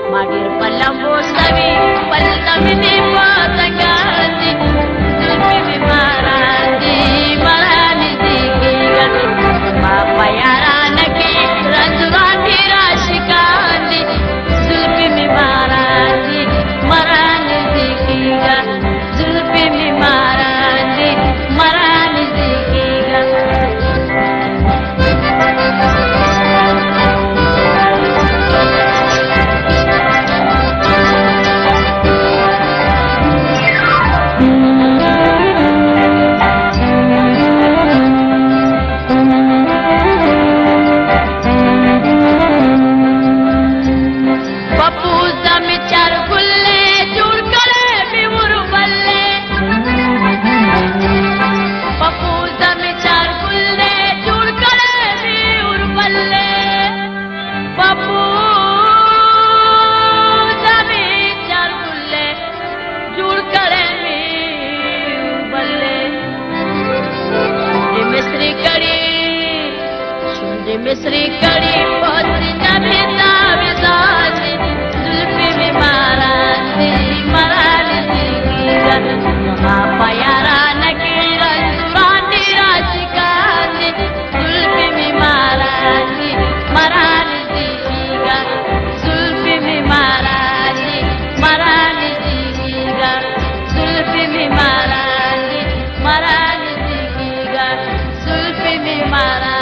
Magir palambo sabi palami di patagati Silpi marandi marani digigan Papayaranaki rajurani rashikandi Silpi marandi marani digigan Silpi marandi marani digigan मिस्री कड़ी पोती नभी तावी साजी जुल्फी में मारानी मारानी दिगिगा पायारानकी रंजुरानी राशिकानी जुल्फी में मारानी मारानी दिगिगा जुल्फी में मारानी मारानी दिगिगा जुल्फी में मारानी मारानी दिगिगा जुल्फी में मारानी